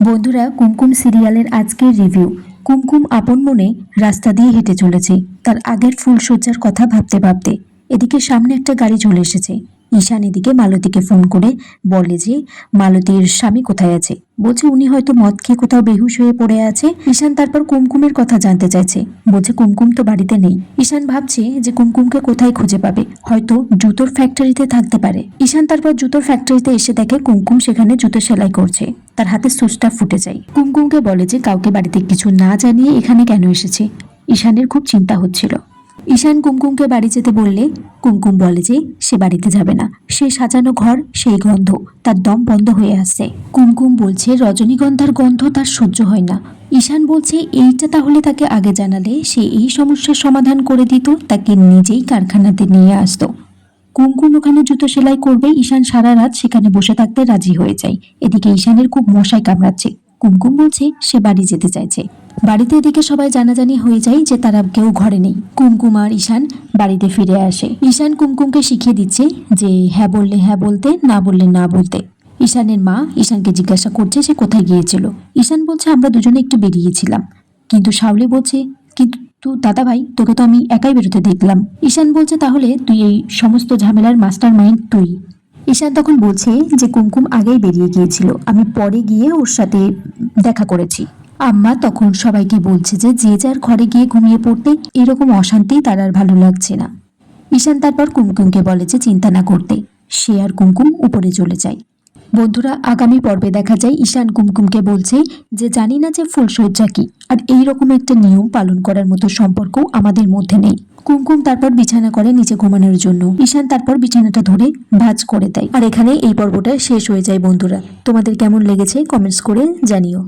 বন্ধুরা, কুমকুম সিরিয়ালের আজকের রিভিউ। কুমকুম আপন মনে রাস্তা দিয়ে হেঁটে চলেছে তার আগের ফুলশয্যার কথা ভাবতে ভাবতে। এদিকে সামনে একটা গাড়ি চলে এসেছে। ঈশান এদিকে মালতীকে ফোন করে বলে যে মালতীর স্বামী কোথায় আছে। বলছে উনি হয়তো মদ খেয়ে কোথাও বেহুশ হয়ে পড়ে আছে। ঈশান তারপর কুমকুমের কথা জানতে চাইছে। বলছে কুমকুম তো বাড়িতে নেই। ঈশান ভাবছে যে কুমকুমকে কোথায় খুঁজে পাবে, হয়তো জুতোর ফ্যাক্টরিতে থাকতে পারে। ঈশান তারপর জুতোর ফ্যাক্টরিতে এসে দেখে কুমকুম সেখানে জুতো সেলাই করছে। তার হাতে সুচটা ফুটে যায়। কুমকুমকে বলে যে কাউকে বাড়িতে কিছু না জানিয়ে এখানে কেন এসেছে। ঈশানের খুব চিন্তা হচ্ছিল। ঈশান কুমকুমকে বাড়ি যেতে বললে কুমকুম বলে যে সে বাড়িতে যাবে না। সে সাজানো ঘর, সেই গন্ধ তার দম বন্ধ হয়ে আসছে। কুমকুম বলছে রজনীগন্ধার গন্ধ তার সহ্য হয় না। ঈশান বলছে এইটা তাহলে তাকে আগে জানালে সে এই সমস্যার সমাধান করে দিত, তাকে নিজেই কারখানাতে নিয়ে আসতো। কুমকুম ওখানে জুতো সেলাই করবে, ঈশান সারা রাত সেখানে বসে থাকতে রাজি হয়ে যায়। এদিকে ঈশানের খুব মশায় কামড়াচ্ছে। কুমকুম বলছে সে বাড়ি যেতে চাইছে। বাড়িতে এদিকে সবাই জানাজানি হয়ে যায় যে তারা কেউ ঘরে নেই। কুমকুম আর ঈশান বাড়িতে ফিরে আসে। ঈশান কুমকুমকে শিখিয়ে দিচ্ছে যে হ্যাঁ বললে হ্যাঁ বলতে, না বললে না বলতে। ঈশানের মা ঈশানকে জিজ্ঞাসা করছে সে কোথায় গিয়েছিল। ঈশান বলছে আমরা দুজনে একটু বেরিয়েছিলাম। কিন্তু শাওলি বলছে কিন্তু দাদা ভাই, তোকে তো আমি একাই বেরোতে দেখলাম। ঈশান বলছে তাহলে তুই এই সমস্ত ঝামেলার মাস্টার মাইন্ড তুই। ঈশান তখন বলছে যে কুমকুম আগেই বেরিয়ে গিয়েছিল, আমি পরে গিয়ে ওর সাথে দেখা করেছি। আম্মা তখন সবাইকে বলছে যে যে যার ঘরে গিয়ে ঘুমিয়ে পড়তে, এরকম অশান্তি তার আর ভালো লাগছে না। ঈশান তারপর কুমকুমকে বলে যে চিন্তা না করতে। সে আর কুমকুম উপরে চলে যায়। বন্ধুরা, আগামী পর্বে দেখা যায় ঈশান কুমকুমকে বলছে যে জানি না যে ফুলশয্যা কি, আর এইরকম একটা নিয়ম পালন করার মতো সম্পর্ক আমাদের মধ্যে নেই। কুমকুম তারপর বিছানা করে নিচে ঘুমানোর জন্য। ঈশান তারপর বিছানাটা ধরে ভাঁজ করে দেয়। আর এখানে এই পর্বটা শেষ হয়ে যায়। বন্ধুরা, তোমাদের কেমন লেগেছে কমেন্টস করে জানিও।